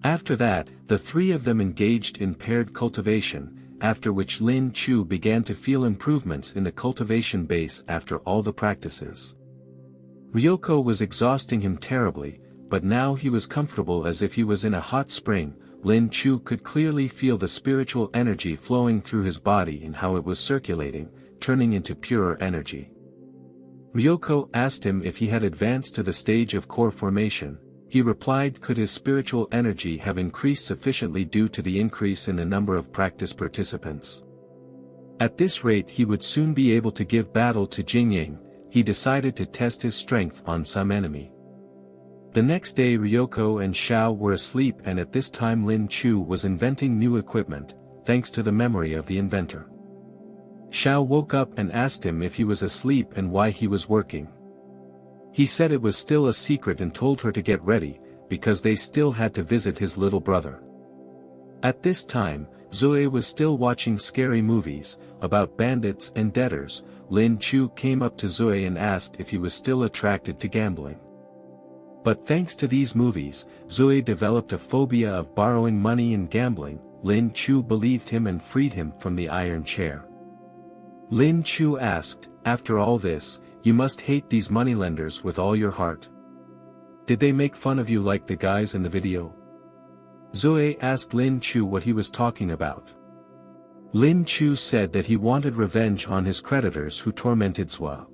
After that, the three of them engaged in paired cultivation, after which Lin Chu began to feel improvements in the cultivation base after all the practices. Ryoko was exhausting him terribly, but now he was comfortable as if he was in a hot spring. Lin Chu could clearly feel the spiritual energy flowing through his body and how it was circulating, turning into purer energy. Ryoko asked him if he had advanced to the stage of core formation. He replied, could his spiritual energy have increased sufficiently due to the increase in the number of practice participants. At this rate he would soon be able to give battle to Jing Yin. He decided to test his strength on some enemy. The next day Ryoko and Xiao were asleep, and at this time Lin Chu was inventing new equipment, thanks to the memory of the inventor. Xiao woke up and asked him if he was asleep and why he was working. He said it was still a secret and told her to get ready, because they still had to visit his little brother. At this time, Zoe was still watching scary movies, about bandits and debtors. Lin Chu came up to Zoe and asked if he was still attracted to gambling. But thanks to these movies, Zoe developed a phobia of borrowing money and gambling. Lin Chu believed him and freed him from the iron chair. Lin Chu asked, after all this, you must hate these moneylenders with all your heart. Did they make fun of you like the guys in the video? Zoe asked Lin Chu what he was talking about. Lin Chu said that he wanted revenge on his creditors who tormented Zua.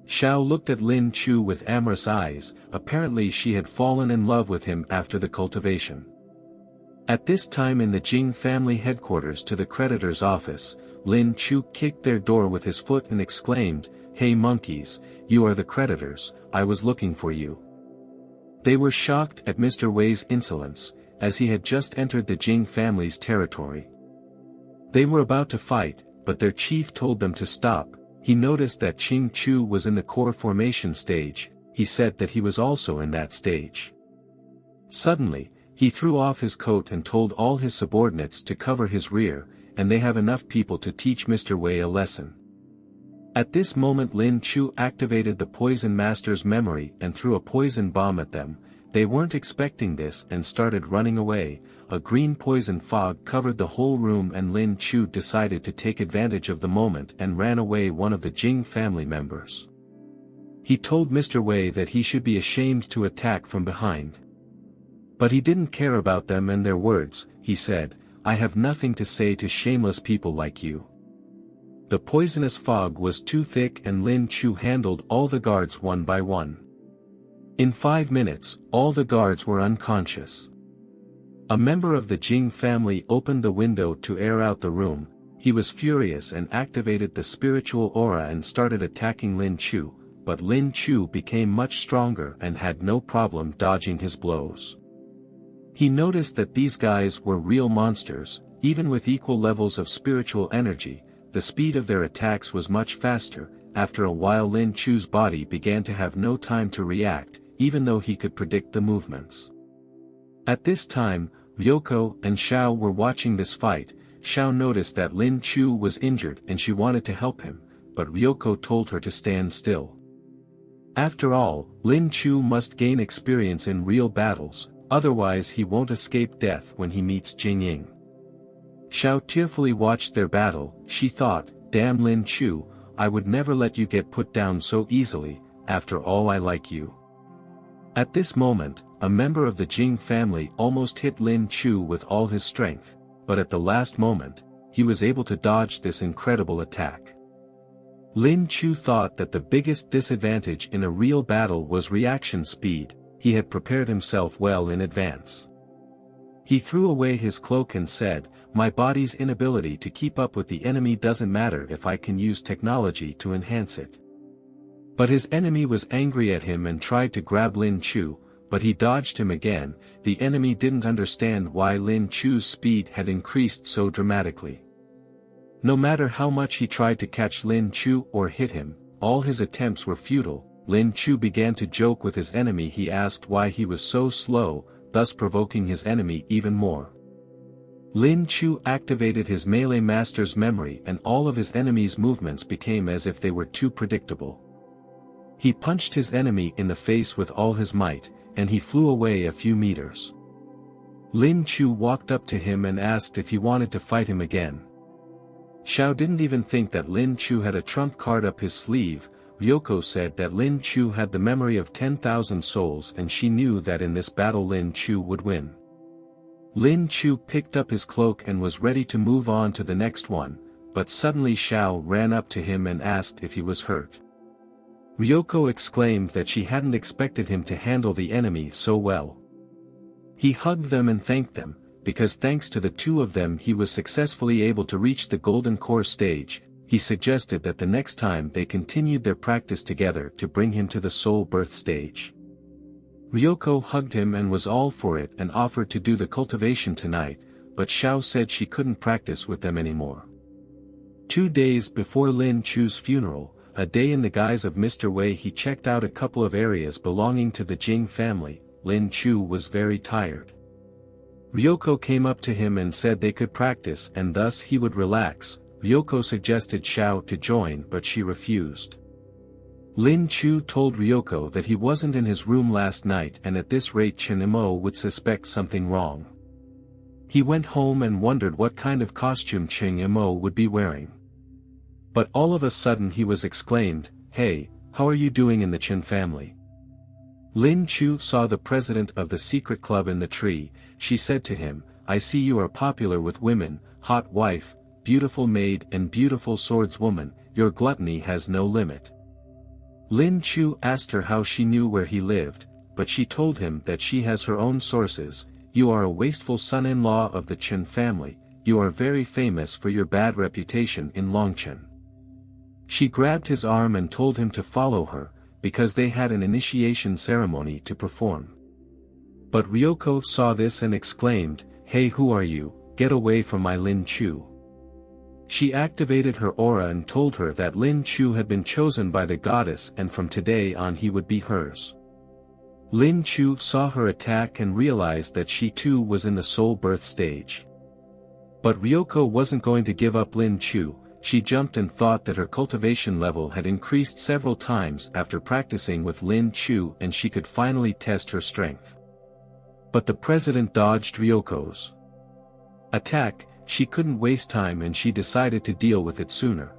Xiao looked at Lin Chu with amorous eyes. Apparently she had fallen in love with him after the cultivation. At this time in the Jing family headquarters to the creditor's office, Lin Chu kicked their door with his foot and exclaimed, "Hey monkeys, you are the creditors, I was looking for you." They were shocked at Mr. Wei's insolence, as he had just entered the Jing family's territory. They were about to fight, but their chief told them to stop. He noticed that Ching Chu was in the core formation stage. He said that he was also in that stage. Suddenly, he threw off his coat and told all his subordinates to cover his rear, and they have enough people to teach Mr. Wei a lesson. At this moment Lin Chu activated the Poison Master's memory and threw a poison bomb at them. They weren't expecting this and started running away. A green poison fog covered the whole room and Lin Chu decided to take advantage of the moment and ran away one of the Jing family members. He told Mr. Wei that he should be ashamed to attack from behind. But he didn't care about them and their words. He said, "I have nothing to say to shameless people like you." The poisonous fog was too thick and Lin Chu handled all the guards one by one. In 5 minutes, all the guards were unconscious. A member of the Jing family opened the window to air out the room. He was furious and activated the spiritual aura and started attacking Lin Chu, but Lin Chu became much stronger and had no problem dodging his blows. He noticed that these guys were real monsters. Even with equal levels of spiritual energy, the speed of their attacks was much faster. After a while Lin Chu's body began to have no time to react, even though he could predict the movements. At this time, Ryoko and Xiao were watching this fight. Xiao noticed that Lin Chu was injured and she wanted to help him, but Ryoko told her to stand still. After all, Lin Chu must gain experience in real battles, otherwise he won't escape death when he meets Jing Yin. Xiao tearfully watched their battle. She thought, "Damn Lin Chu, I would never let you get put down so easily, after all I like you." At this moment, a member of the Jing family almost hit Lin Chu with all his strength, but at the last moment, he was able to dodge this incredible attack. Lin Chu thought that the biggest disadvantage in a real battle was reaction speed. He had prepared himself well in advance. He threw away his cloak and said, "My body's inability to keep up with the enemy doesn't matter if I can use technology to enhance it." But his enemy was angry at him and tried to grab Lin Chu, but he dodged him again. The enemy didn't understand why Lin Chu's speed had increased so dramatically. No matter how much he tried to catch Lin Chu or hit him, all his attempts were futile. Lin Chu began to joke with his enemy. He asked why he was so slow, thus provoking his enemy even more. Lin Chu activated his melee master's memory and all of his enemy's movements became as if they were too predictable. He punched his enemy in the face with all his might, and he flew away a few meters. Lin Chu walked up to him and asked if he wanted to fight him again. Xiao didn't even think that Lin Chu had a trump card up his sleeve. Ryoko said that Lin Chu had the memory of 10,000 souls and she knew that in this battle Lin Chu would win. Lin Chu picked up his cloak and was ready to move on to the next one, but suddenly Xiao ran up to him and asked if he was hurt. Ryoko exclaimed that she hadn't expected him to handle the enemy so well. He hugged them and thanked them, because thanks to the two of them he was successfully able to reach the Golden Core stage. He suggested that the next time they continued their practice together to bring him to the Soul Birth stage. Ryoko hugged him and was all for it and offered to do the cultivation tonight, but Xiao said she couldn't practice with them anymore. 2 days before Lin Chu's funeral, a day in the guise of Mr. Wei, he checked out a couple of areas belonging to the Jing family. Lin Chu was very tired. Ryoko came up to him and said they could practice and thus he would relax. Ryoko suggested Xiao to join but she refused. Lin Chu told Ryoko that he wasn't in his room last night and at this rate Chen Imo would suspect something wrong. He went home and wondered what kind of costume Chen Imo would be wearing. But all of a sudden he was exclaimed, "Hey, how are you doing in the Chen family?" Lin Chu saw the president of the secret club in the tree. She said to him, "I see you are popular with women, hot wife, beautiful maid and beautiful swordswoman, your gluttony has no limit." Lin Chu asked her how she knew where he lived, but she told him that she has her own sources. "You are a wasteful son-in-law of the Chen family, you are very famous for your bad reputation in Longchen." She grabbed his arm and told him to follow her, because they had an initiation ceremony to perform. But Ryoko saw this and exclaimed, "Hey, who are you? Get away from my Lin Chu." She activated her aura and told her that Lin Chu had been chosen by the goddess and from today on he would be hers. Lin Chu saw her attack and realized that she too was in the soul birth stage. But Ryoko wasn't going to give up Lin Chu. She jumped and thought that her cultivation level had increased several times after practicing with Lin Chu and she could finally test her strength. But the president dodged Ryoko's attack. She couldn't waste time and she decided to deal with it sooner.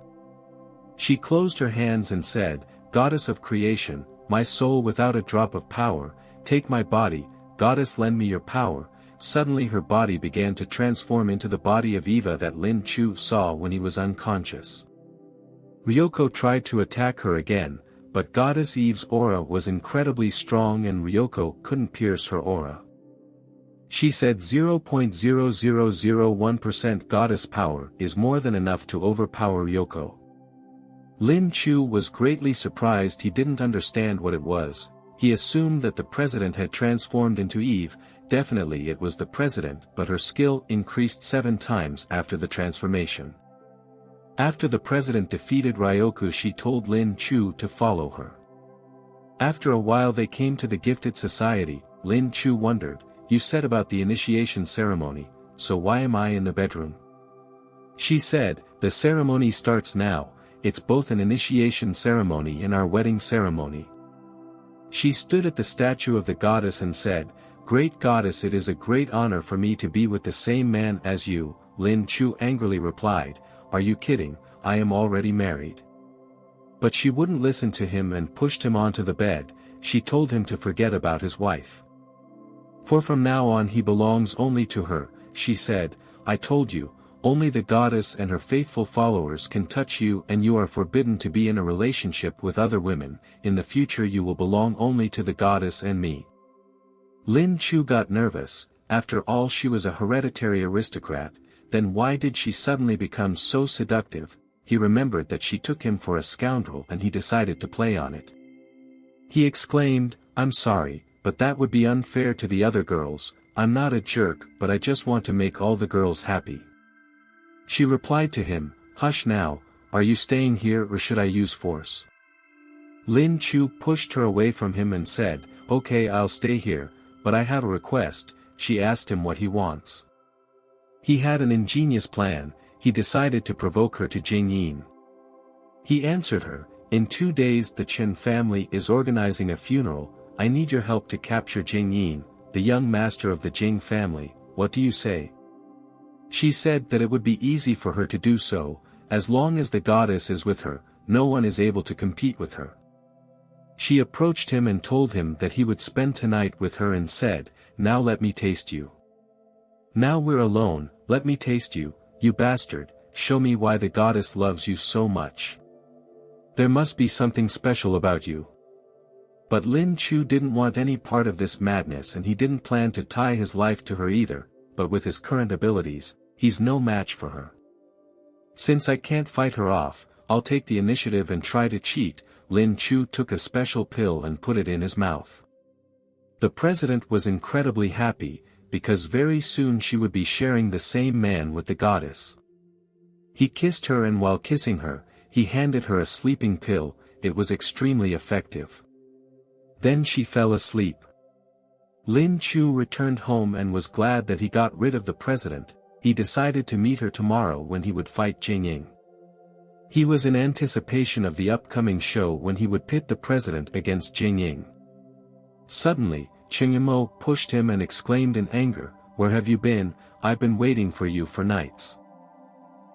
She closed her hands and said, "Goddess of creation, my soul without a drop of power, take my body, goddess lend me your power." Suddenly her body began to transform into the body of Eva that Lin Chu saw when he was unconscious. Ryoko tried to attack her again, but Goddess Eve's aura was incredibly strong and Ryoko couldn't pierce her aura. She said 0.0001% goddess power is more than enough to overpower Ryoko. Lin Chu was greatly surprised. He didn't understand what it was. He assumed that the president had transformed into Eve. Definitely it was the president, but her skill increased 7 times after the transformation. After the president defeated Ryoku, she told Lin Chu to follow her. After a while they came to the gifted society. Lin Chu wondered, "You said about the initiation ceremony, so why am I in the bedroom?" She said, "The ceremony starts now. It's both an initiation ceremony and our wedding ceremony." She stood at the statue of the goddess and said, "Great goddess, it is a great honor for me to be with the same man as you." Lin Chu angrily replied, "Are you kidding? I am already married." But she wouldn't listen to him and pushed him onto the bed. She told him to forget about his wife. "For from now on he belongs only to her," she said. "I told you, only the goddess and her faithful followers can touch you and you are forbidden to be in a relationship with other women. In the future you will belong only to the goddess and me." Lin Chu got nervous. After all, she was a hereditary aristocrat. Then why did she suddenly become so seductive? He remembered that she took him for a scoundrel and he decided to play on it. He exclaimed, "I'm sorry, but that would be unfair to the other girls. I'm not a jerk, but I just want to make all the girls happy." She replied to him, "Hush now, are you staying here or should I use force?" Lin Chu pushed her away from him and said, "Okay, I'll stay here, but I have a request." She asked him what he wants. He had an ingenious plan. He decided to provoke her to Jing Yin. He answered her, "In 2 days the Chen family is organizing a funeral. I need your help to capture Jing Yin, the young master of the Jing family." what do you say? She said that it would be easy for her to do so, as long as the goddess is with her, no one is able to compete with her. She approached him and told him that he would spend tonight with her and said, "Now let me taste you. Now we're alone, let me taste you, you bastard, show me why the goddess loves you so much. There must be something special about you." But Lin Chu didn't want any part of this madness, and he didn't plan to tie his life to her either, but with his current abilities, he's no match for her. "Since I can't fight her off, I'll take the initiative and try to cheat." Lin Chu took a special pill and put it in his mouth. The president was incredibly happy, because very soon she would be sharing the same man with the goddess. He kissed her, and while kissing her, he handed her a sleeping pill. It was extremely effective. Then she fell asleep. Lin Chu returned home and was glad that he got rid of the president. He decided to meet her tomorrow when he would fight Jing Yin. He was in anticipation of the upcoming show when he would pit the president against Jing Yin. Suddenly, Ching pushed him and exclaimed in anger, "Where have you been? I've been waiting for you for nights.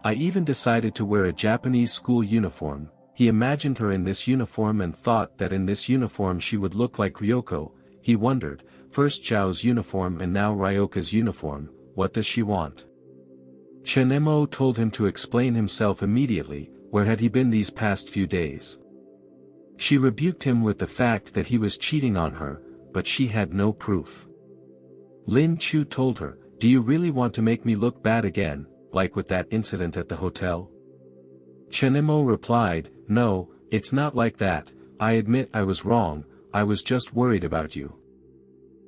I even decided to wear a Japanese school uniform." He imagined her in this uniform and thought that in this uniform she would look like Ryoko. He wondered, first Zhao's uniform and now Ryoka's uniform, what does she want? Chen told him to explain himself immediately. Where had he been these past few days? She rebuked him with the fact that he was cheating on her, but she had no proof. Lin Chu told her, "Do you really want to make me look bad again, like with that incident at the hotel?" Chen replied, "No, it's not like that. I admit I was wrong, I was just worried about you."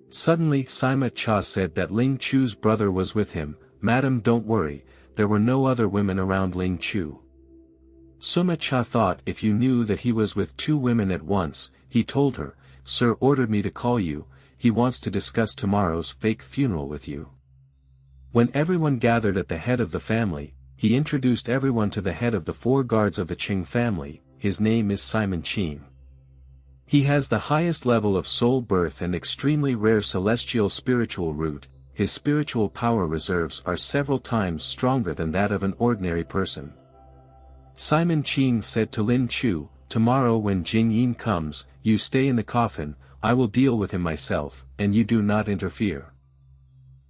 Suddenly Sima Cha said that Ling Chu's brother was with him. "Madam, don't worry, there were no other women around Ling Chu." Sima Cha thought if you knew that he was with two women at once. He told her, "Sir ordered me to call you, he wants to discuss tomorrow's fake funeral with you." When everyone gathered at the head of the family, he introduced everyone to the head of the 4 guards of the Qing family. His name is Simon Qing. He has the highest level of soul birth and extremely rare celestial spiritual root. His spiritual power reserves are several times stronger than that of an ordinary person. Simon Qing said to Lin Chu, "Tomorrow when Jing Yin comes, you stay in the coffin, I will deal with him myself, and you do not interfere."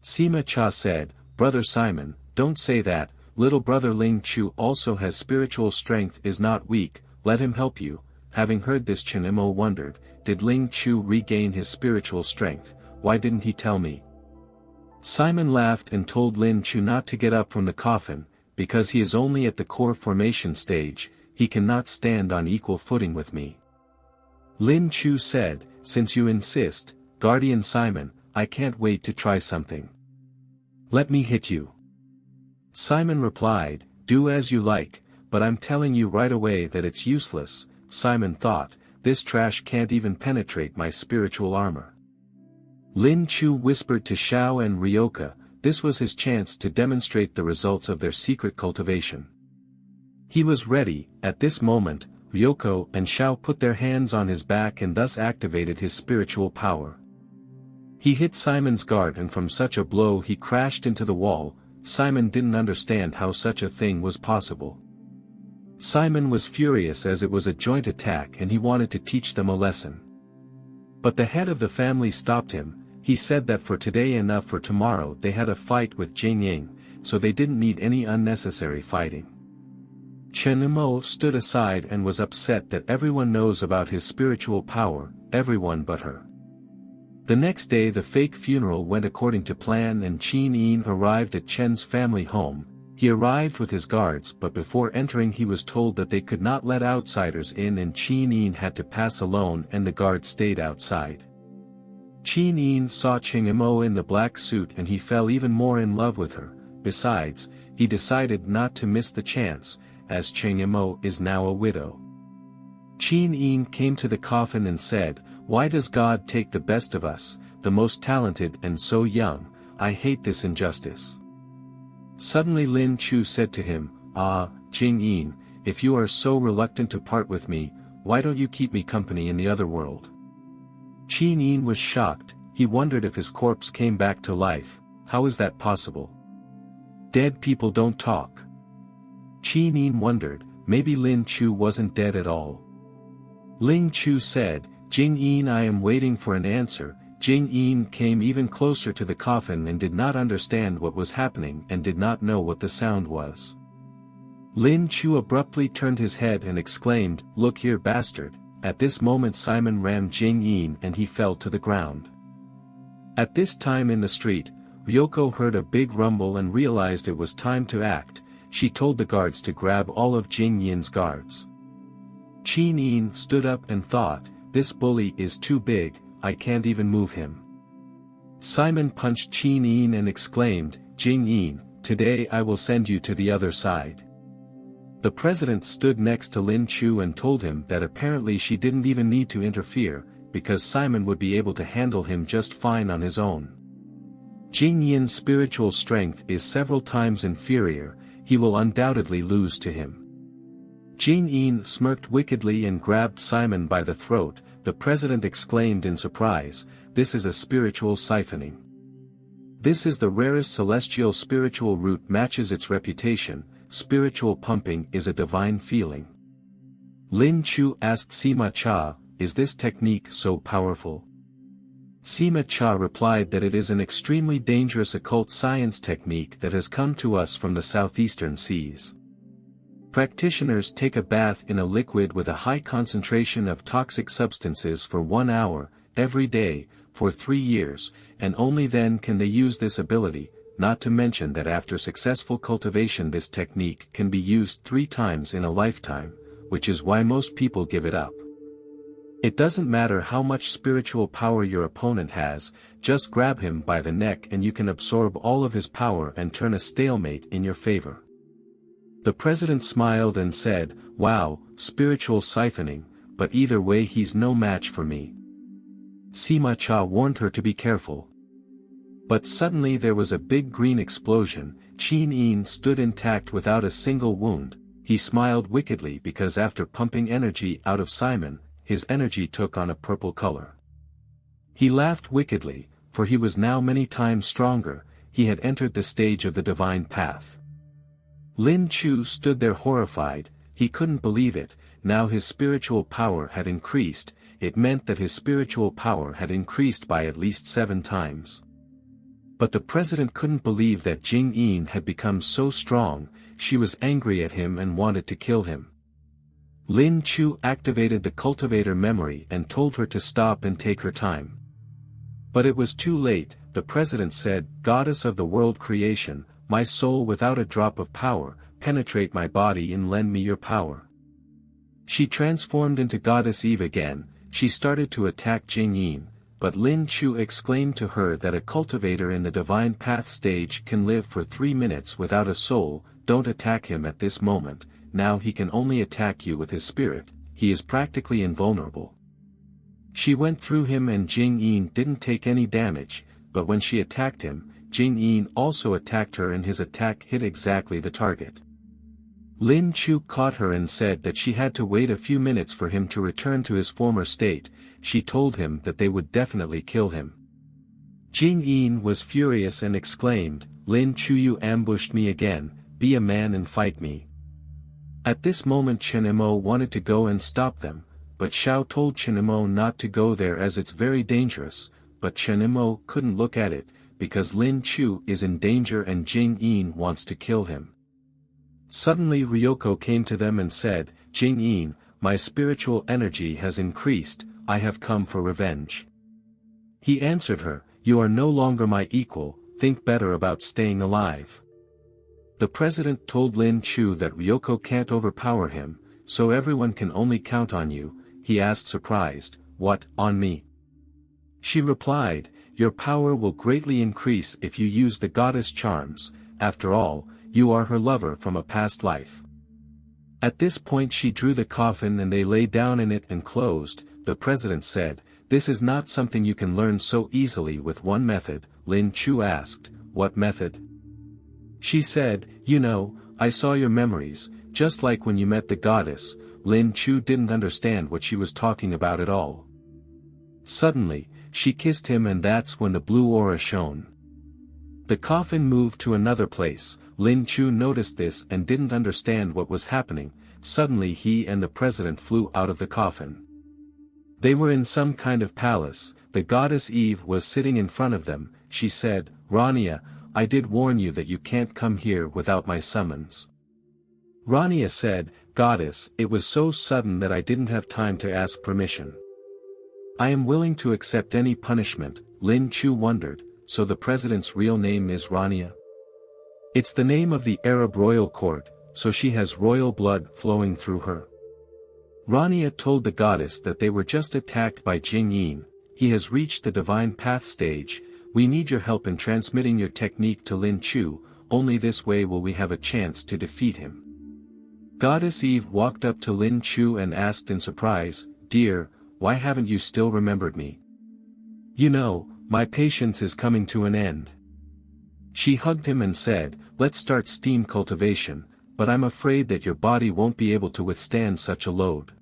Sima Cha said, "Brother Simon, don't say that, little brother Ling Chu also has spiritual strength, is not weak, let him help you." Having heard this, Chen wondered, did Ling Chu regain his spiritual strength? Why didn't he tell me? Simon laughed and told Lin Chu not to get up from the coffin, because he is only at the core formation stage, he cannot stand on equal footing with me. Lin Chu said, "Since you insist, Guardian Simon, I can't wait to try something. Let me hit you." Simon replied, "Do as you like, but I'm telling you right away that it's useless." Simon thought, "This trash can't even penetrate my spiritual armor." Lin Chu whispered to Xiao and Ryoka. This was his chance to demonstrate the results of their secret cultivation. He was ready. At this moment, Ryoko and Xiao put their hands on his back and thus activated his spiritual power. He hit Simon's guard, and from such a blow he crashed into the wall. Simon didn't understand how such a thing was possible. Simon was furious as it was a joint attack and he wanted to teach them a lesson. But the head of the family stopped him. He said that for today enough, for tomorrow they had a fight with Jing Yin, so they didn't need any unnecessary fighting. Chen stood aside and was upset that everyone knows about his spiritual power, everyone but her. The next day the fake funeral went according to plan and Jing Yin arrived at Chen's family home. He arrived with his guards, but before entering he was told that they could not let outsiders in and Jing Yin had to pass alone and the guard stayed outside. Jing Yin saw Ching in the black suit and he fell even more in love with her. Besides, he decided not to miss the chance, as Ching is now a widow. Jing Yin came to the coffin and said, "Why does God take the best of us, the most talented and so young? I hate this injustice." Suddenly Lin Chu said to him, Jing Yin, if you are so reluctant to part with me, why don't you keep me company in the other world? Jing Yin was shocked. He wondered if his corpse came back to life. How is that possible? Dead people don't talk. Jing Yin wondered, maybe Lin Chu wasn't dead at all. Ling Chu said, Jing Yin, I am waiting for an answer. Jing Yin came even closer to the coffin and did not understand what was happening and did not know what the sound was. Lin Chu abruptly turned his head and exclaimed, look here, bastard. At this moment Simon rammed Jing Yin and he fell to the ground. At this time in the street, Ryoko heard a big rumble and realized it was time to act. She told the guards to grab all of Jing Yin's guards. Jing Yin stood up and thought, this bully is too big, I can't even move him. Simon punched Jing Yin and exclaimed, Jing Yin, today I will send you to the other side. The president stood next to Lin Chu and told him that apparently she didn't even need to interfere, because Simon would be able to handle him just fine on his own. Jing Yin's spiritual strength is several times inferior, he will undoubtedly lose to him. Jing Yin smirked wickedly and grabbed Simon by the throat. The president exclaimed in surprise, this is a spiritual siphoning. This is the rarest celestial spiritual root, matches its reputation. Spiritual pumping is a divine feeling. Lin Chu asked Sima Cha, is this technique so powerful? Sima Cha replied that it is an extremely dangerous occult science technique that has come to us from the southeastern seas. Practitioners take a bath in a liquid with a high concentration of toxic substances for 1 hour, every day, for 3 years, and only then can they use this ability, not to mention that after successful cultivation this technique can be used 3 times in a lifetime, which is why most people give it up. It doesn't matter how much spiritual power your opponent has, just grab him by the neck and you can absorb all of his power and turn a stalemate in your favor. The president smiled and said, wow, spiritual siphoning, but either way he's no match for me. Sima Cha warned her to be careful. But suddenly there was a big green explosion. Jing Yin stood intact without a single wound. He smiled wickedly because after pumping energy out of Simon, his energy took on a purple color. He laughed wickedly, for he was now many times stronger, he had entered the stage of the divine path. Lin Chu stood there horrified, he couldn't believe it, now his spiritual power had increased, it meant that his spiritual power had increased by at least 7 times. But the president couldn't believe that Jing Yin had become so strong, she was angry at him and wanted to kill him. Lin Chu activated the cultivator memory and told her to stop and take her time. But it was too late, the president said, Goddess of the world creation, my soul without a drop of power, penetrate my body and lend me your power. She transformed into Goddess Eve again, she started to attack Jing Yin, but Lin Chu exclaimed to her that a cultivator in the divine path stage can live for 3 minutes without a soul, don't attack him at this moment, now he can only attack you with his spirit, he is practically invulnerable. She went through him and Jing Yin didn't take any damage, but when she attacked him, Jing Yin also attacked her and his attack hit exactly the target. Lin Chu caught her and said that she had to wait a few minutes for him to return to his former state, she told him that they would definitely kill him. Jing Yin was furious and exclaimed, Lin Chu, you ambushed me again, be a man and fight me. At this moment Chen Mo wanted to go and stop them, but Xiao told Chen Mo not to go there as it's very dangerous, but Chen Mo couldn't look at it, because Lin Chu is in danger and Jing Yin wants to kill him. Suddenly Ryoko came to them and said, Jing Yin, my spiritual energy has increased, I have come for revenge. He answered her, you are no longer my equal, think better about staying alive. The president told Lin Chu that Ryoko can't overpower him, so everyone can only count on you, he asked surprised, what, on me? She replied, your power will greatly increase if you use the goddess charms, after all, you are her lover from a past life. At this point she drew the coffin and they lay down in it and closed. The president said, this is not something you can learn so easily with one method. Lin Chu asked, what method? She said, you know, I saw your memories, just like when you met the goddess. Lin Chu didn't understand what she was talking about at all. Suddenly, she kissed him and that's when the blue aura shone. The coffin moved to another place. Lin Chu noticed this and didn't understand what was happening. Suddenly he and the president flew out of the coffin. They were in some kind of palace. The goddess Eve was sitting in front of them. She said, "Rania, I did warn you that you can't come here without my summons." Rania said, "Goddess, it was so sudden that I didn't have time to ask permission. I am willing to accept any punishment." Lin Chu wondered, so the president's real name is Rania? It's the name of the Arab royal court, so she has royal blood flowing through her. Rania told the goddess that they were just attacked by Jing Yin. "He has reached the divine path stage. We need your help in transmitting your technique to Lin Chu, only this way will we have a chance to defeat him." Goddess Eve walked up to Lin Chu and asked in surprise, "Dear, why haven't you still remembered me? You know, my patience is coming to an end." She hugged him and said, "Let's start steam cultivation, but I'm afraid that your body won't be able to withstand such a load."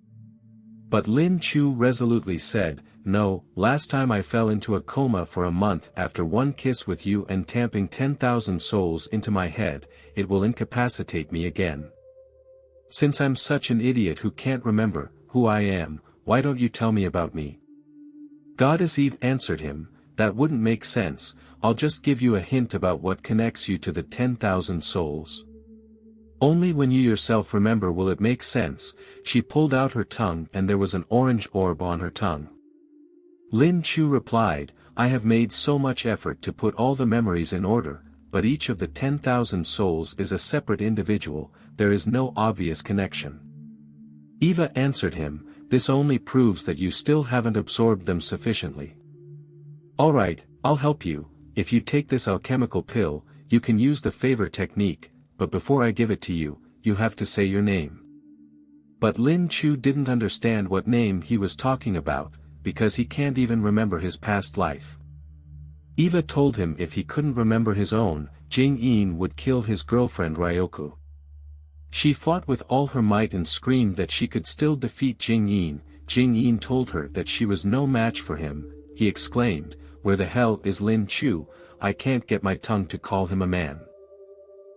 But Lin Chu resolutely said, "No, last time I fell into a coma for a month after one kiss with you and tamping 10,000 souls into my head, it will incapacitate me again. Since I'm such an idiot who can't remember who I am, why don't you tell me about me?" Goddess Eve answered him, "That wouldn't make sense. I'll just give you a hint about what connects you to the 10,000 souls. Only when you yourself remember will it make sense." She pulled out her tongue and there was an orange orb on her tongue. Lin Chu replied, "I have made so much effort to put all the memories in order, but each of the 10,000 souls is a separate individual, there is no obvious connection." Eva answered him, "This only proves that you still haven't absorbed them sufficiently. Alright, I'll help you. If you take this alchemical pill, you can use the favor technique, but before I give it to you, you have to say your name." But Lin Chu didn't understand what name he was talking about, because he can't even remember his past life. Eva told him if he couldn't remember his own, Jing Yin would kill his girlfriend Ryoku. She fought with all her might and screamed that she could still defeat Jing Yin. Jing Yin told her that she was no match for him. He exclaimed, "Where the hell is Lin Chu? I can't get my tongue to call him a man."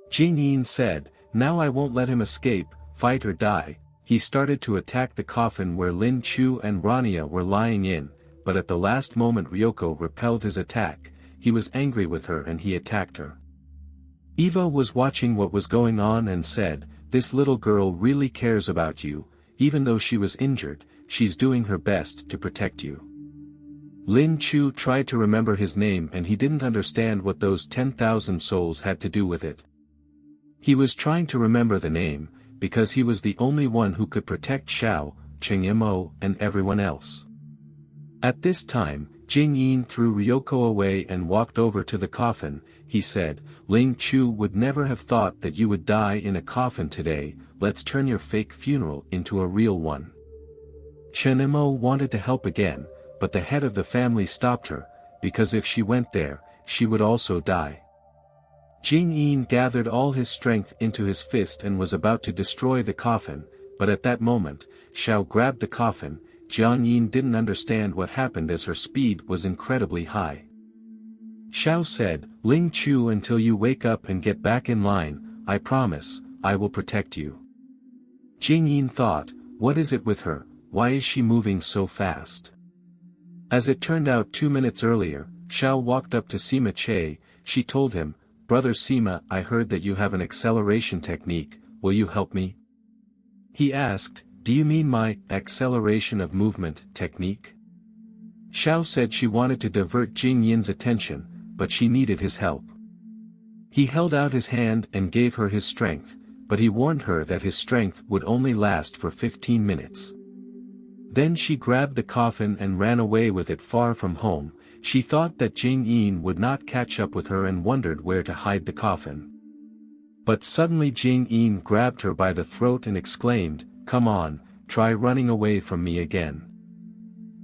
Jing Yin said, "Now I won't let him escape, fight or die." He started to attack the coffin where Lin Chu and Rania were lying in, but at the last moment Ryoko repelled his attack. He was angry with her and he attacked her. Eva was watching what was going on and said, "This little girl really cares about you, even though she was injured, she's doing her best to protect you." Lin Chu tried to remember his name and he didn't understand what those 10,000 souls had to do with it. He was trying to remember the name, because he was the only one who could protect Xiao, Cheng-Mo, and everyone else. At this time, Jing Yin threw Ryoko away and walked over to the coffin. He said, "Ling Chu would never have thought that you would die in a coffin today, let's turn your fake funeral into a real one." Cheng-Mo wanted to help again, but the head of the family stopped her, because if she went there, she would also die. Jing Yin gathered all his strength into his fist and was about to destroy the coffin, but at that moment, Xiao grabbed the coffin. Jiang Yin didn't understand what happened as her speed was incredibly high. Xiao said, "Ling Chu, until you wake up and get back in line, I promise, I will protect you." Jing Yin thought, what is it with her, why is she moving so fast? As it turned out 2 minutes earlier, Xiao walked up to Sima Che. She told him, "Brother Sima, I heard that you have an acceleration technique, will you help me?" He asked, "Do you mean my acceleration of movement technique?" Xiao said she wanted to divert Jing Yin's attention, but she needed his help. He held out his hand and gave her his strength, but he warned her that his strength would only last for 15 minutes. Then she grabbed the coffin and ran away with it far from home. She thought that Jing Yin would not catch up with her and wondered where to hide the coffin. But suddenly Jing Yin grabbed her by the throat and exclaimed, "Come on, try running away from me again."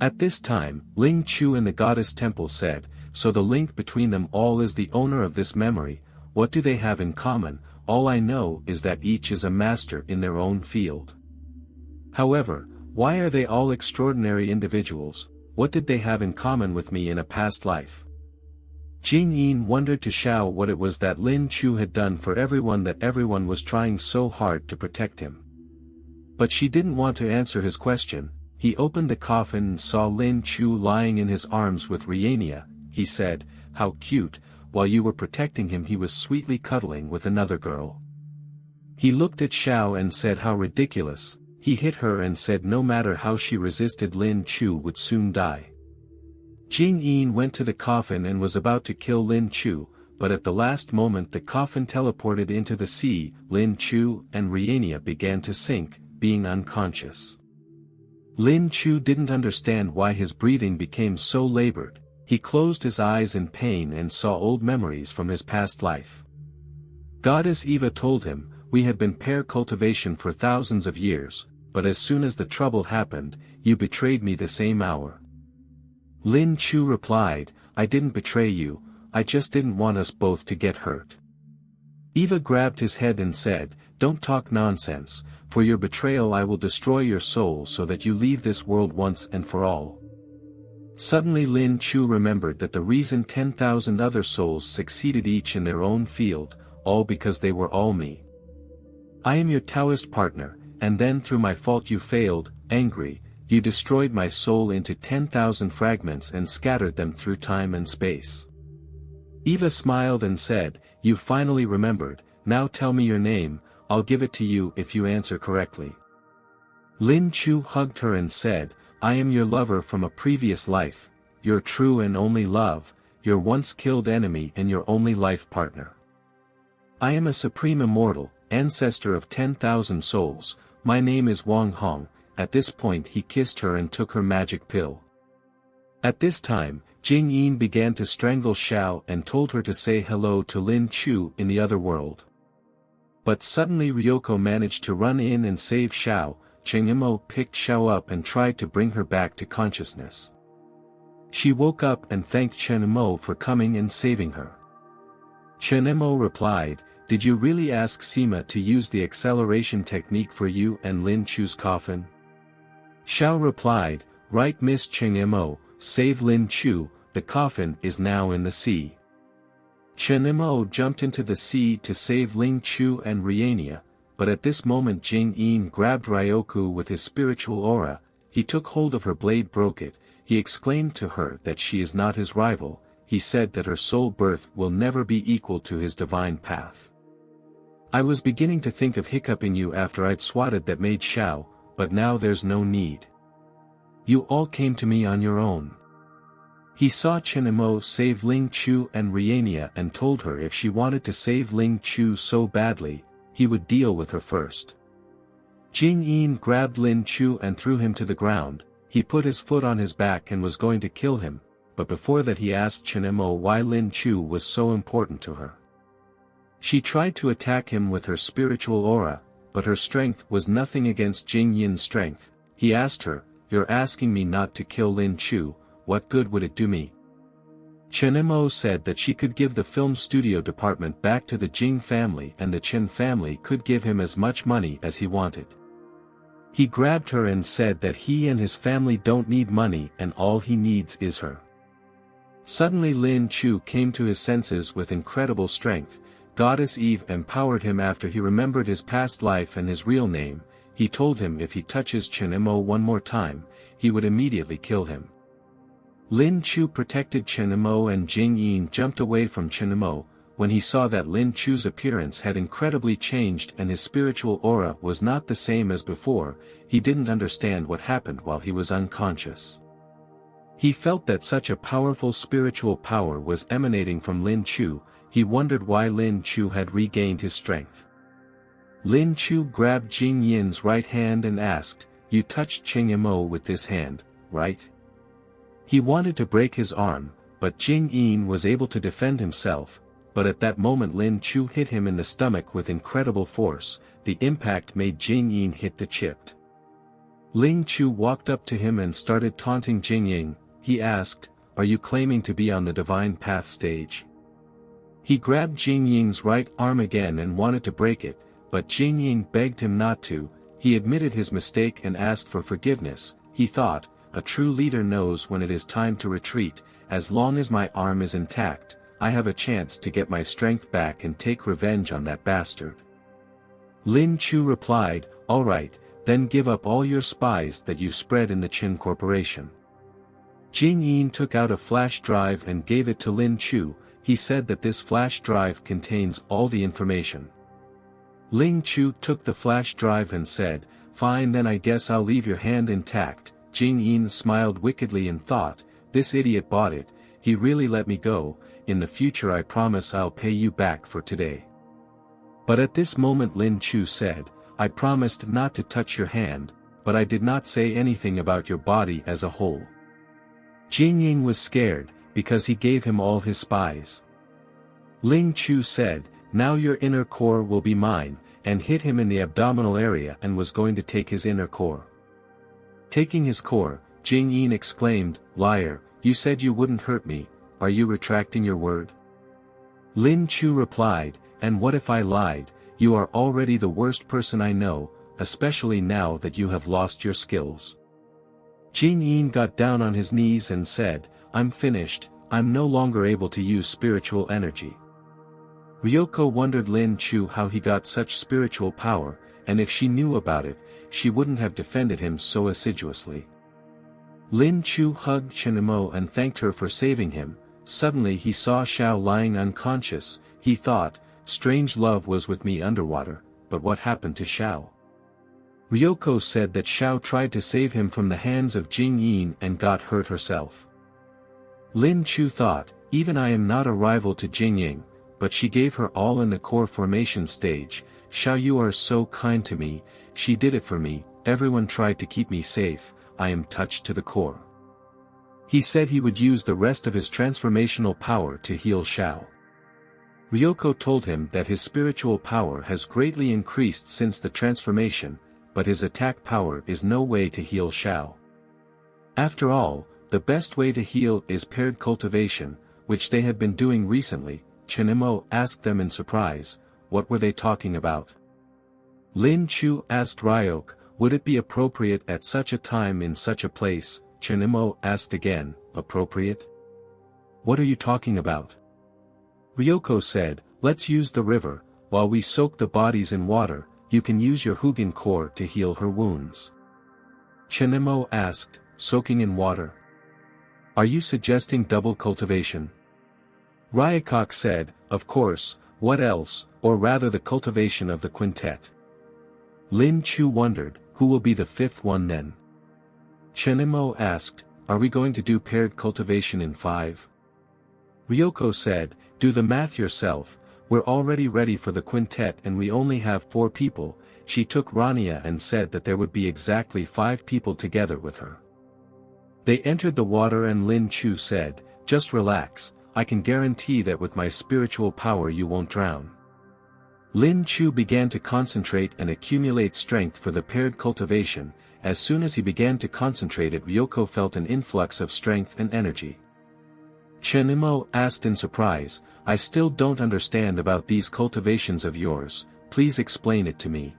At this time, Ling Chu in the goddess temple said, "So the link between them all is the owner of this memory. What do they have in common? All I know is that each is a master in their own field. However, why are they all extraordinary individuals? What did they have in common with me in a past life? Jing Yin wondered to Xiao what it was that Lin Chu had done for everyone, that everyone was trying so hard to protect him. But she didn't want to answer his question. He opened the coffin and saw Lin Chu lying in his arms with Riania. He said, "How cute, while you were protecting him he was sweetly cuddling with another girl." He looked at Xiao and said, "How ridiculous." He hit her and said no matter how she resisted Lin Chu would soon die. Jing Yin went to the coffin and was about to kill Lin Chu, but at the last moment the coffin teleported into the sea. Lin Chu and Riania began to sink, being unconscious. Lin Chu didn't understand why his breathing became so labored. He closed his eyes in pain and saw old memories from his past life. Goddess Eva told him, "We had been pair cultivation for thousands of years, but as soon as the trouble happened, you betrayed me the same hour." Lin Chu replied, "I didn't betray you, I just didn't want us both to get hurt." Eva grabbed his head and said, "Don't talk nonsense, for your betrayal I will destroy your soul so that you leave this world once and for all." Suddenly Lin Chu remembered that the reason 10,000 other souls succeeded each in their own field, all because they were all me. I am your Taoist partner, and then through my fault you failed. Angry, you destroyed my soul into 10,000 fragments and scattered them through time and space. Eva smiled and said, "You finally remembered, now tell me your name, I'll give it to you if you answer correctly." Lin Chu hugged her and said, "I am your lover from a previous life, your true and only love, your once killed enemy and your only life partner. I am a supreme immortal, ancestor of 10,000 souls, my name is Wang Hong." At this point he kissed her and took her magic pill. At this time, Jing Yin began to strangle Xiao and told her to say hello to Lin Chu in the other world. But suddenly Ryoko managed to run in and save Xiao. Chen Yimou picked Xiao up and tried to bring her back to consciousness. She woke up and thanked Chen Yimou for coming and saving her. Chen Yimou replied, "Did you really ask Sima to use the acceleration technique for you and Lin Chu's coffin?" Xiao replied, "Right, Miss Chen Yimou, save Lin Chu, the coffin is now in the sea." Chen Yimou jumped into the sea to save Ling Chu and Riania, but at this moment Jing Yin grabbed Ryoku with his spiritual aura. He took hold of her blade, broke it. He exclaimed to her that she is not his rival. He said that her soul birth will never be equal to his divine path. "I was beginning to think of hiccuping you after I'd swatted that maid Xiao, but now there's no need. You all came to me on your own." He saw Chen Yimou save Ling Chu and Riania and told her if she wanted to save Ling Chu so badly, he would deal with her first. Jing Yin grabbed Lin Chu and threw him to the ground. He put his foot on his back and was going to kill him, but before that he asked Chen Yimou why Lin Chu was so important to her. She tried to attack him with her spiritual aura, but her strength was nothing against Jing Yin's strength. He asked her, "You're asking me not to kill Lin Chu, what good would it do me?" Chen Yimou said that she could give the film studio department back to the Jing family and the Chen family could give him as much money as he wanted. He grabbed her and said that he and his family don't need money and all he needs is her. Suddenly Lin Chu came to his senses with incredible strength. Goddess Eve empowered him after he remembered his past life and his real name. He told him if he touches Chen Yimou one more time, he would immediately kill him. Lin Chu protected Chen Yimou and Jing Yin jumped away from Chen Yimou. When he saw that Lin Chu's appearance had incredibly changed and his spiritual aura was not the same as before, he didn't understand what happened while he was unconscious. He felt that such a powerful spiritual power was emanating from Lin Chu. He wondered why Lin Chu had regained his strength. Lin Chu grabbed Jing Yin's right hand and asked, "You touched Chen Yimou with this hand, right?" He wanted to break his arm, but Jing Yin was able to defend himself, but at that moment Lin Chu hit him in the stomach with incredible force. The impact made Jing Yin hit the chipped. Ling Chu walked up to him and started taunting Jing Yin. He asked, "Are you claiming to be on the divine path stage?" He grabbed Jing Yin's right arm again and wanted to break it, but Jing Yin begged him not to. He admitted his mistake and asked for forgiveness. He thought, a true leader knows when it is time to retreat. As long as my arm is intact, I have a chance to get my strength back and take revenge on that bastard. Lin Chu replied, all right, then give up all your spies that you spread in the Qin Corporation. Jing Yin took out a flash drive and gave it to Lin Chu. He said that this flash drive contains all the information. Ling Chu took the flash drive and said, fine, then I guess I'll leave your hand intact. Jing Yin smiled wickedly and thought, this idiot bought it, he really let me go. In the future I promise I'll pay you back for today. But at this moment Lin Chu said, I promised not to touch your hand, but I did not say anything about your body as a whole. Jing Yin was scared, because he gave him all his spies. Ling Chu said, now your inner core will be mine, and hit him in the abdominal area and was going to take his inner core. Taking his core, Jing Yin exclaimed, liar, you said you wouldn't hurt me, are you retracting your word? Lin Chu replied, and what if I lied? You are already the worst person I know, especially now that you have lost your skills. Jing Yin got down on his knees and said, I'm finished, I'm no longer able to use spiritual energy. Ryoko wondered Lin Chu how he got such spiritual power, and if she knew about it, she wouldn't have defended him so assiduously. Lin Chu hugged Chenemo and thanked her for saving him. Suddenly he saw Xiao lying unconscious. He thought, strange love was with me underwater, but what happened to Xiao? Ryoko said that Xiao tried to save him from the hands of Jing Yin and got hurt herself. Lin Chu thought, even I am not a rival to Jing Yin, but she gave her all in the core formation stage. Xiao, you are so kind to me, she did it for me, everyone tried to keep me safe, I am touched to the core. He said he would use the rest of his transformational power to heal Xiao. Ryoko told him that his spiritual power has greatly increased since the transformation, but his attack power is no way to heal Xiao. After all, the best way to heal is paired cultivation, which they had been doing recently. Chenemo asked them in surprise, what were they talking about? Lin Chu asked Ryok, would it be appropriate at such a time in such a place? Chenemo asked again, appropriate? What are you talking about? Ryoko said, let's use the river, while we soak the bodies in water, you can use your Hugin core to heal her wounds. Chenemo asked, soaking in water? Are you suggesting double cultivation? Ryokok said, of course, what else, or rather the cultivation of the quintet. Lin Chu wondered, who will be the fifth one then? Chenemo asked, are we going to do paired cultivation in 5? Ryoko said, do the math yourself, we're already ready for the quintet and we only have 4 people. She took Rania and said that there would be exactly 5 people together with her. They entered the water and Lin Chu said, just relax, I can guarantee that with my spiritual power you won't drown. Lin Chu began to concentrate and accumulate strength for the paired cultivation. As soon as he began to concentrate it, Ryoko felt an influx of strength and energy. Chenemo asked in surprise, I still don't understand about these cultivations of yours, please explain it to me.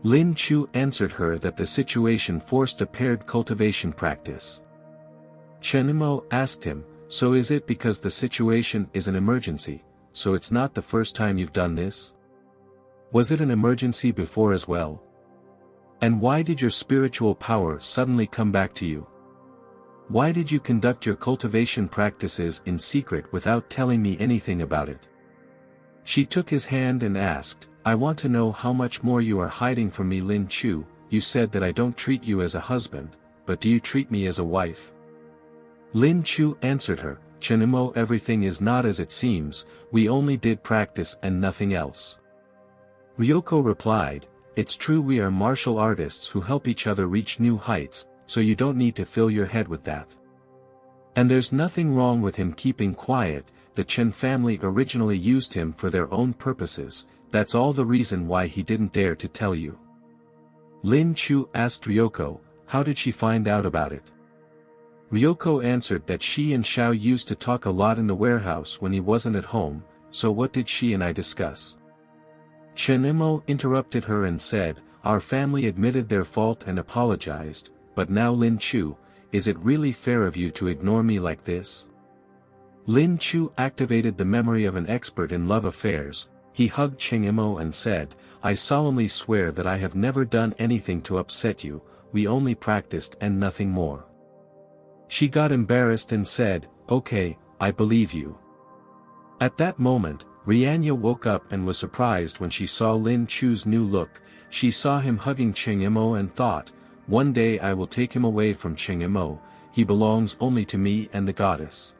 Lin Chu answered her that the situation forced a paired cultivation practice. Chenemo asked him, so is it because the situation is an emergency, so it's not the first time you've done this? Was it an emergency before as well? And why did your spiritual power suddenly come back to you? Why did you conduct your cultivation practices in secret without telling me anything about it? She took his hand and asked, I want to know how much more you are hiding from me. Lin Chu, you said that I don't treat you as a husband, but do you treat me as a wife? Lin Chu answered her, Chenemo, everything is not as it seems, we only did practice and nothing else. Ryoko replied, it's true, we are martial artists who help each other reach new heights, so you don't need to fill your head with that. And there's nothing wrong with him keeping quiet, the Chen family originally used him for their own purposes, that's all the reason why he didn't dare to tell you. Lin Chu asked Ryoko, how did she find out about it? Ryoko answered that she and Xiao used to talk a lot in the warehouse when he wasn't at home, so what did she and I discuss? Chenemo interrupted her and said, our family admitted their fault and apologized, but now Lin Chu, is it really fair of you to ignore me like this? Lin Chu activated the memory of an expert in love affairs. He hugged Cheng Imo and said, "I solemnly swear that I have never done anything to upset you, we only practiced and nothing more." She got embarrassed and said, "Okay, I believe you." At that moment, Rianya woke up and was surprised when she saw Lin Chu's new look. She saw him hugging Cheng Imo and thought, "One day I will take him away from Cheng Imo, he belongs only to me and the goddess."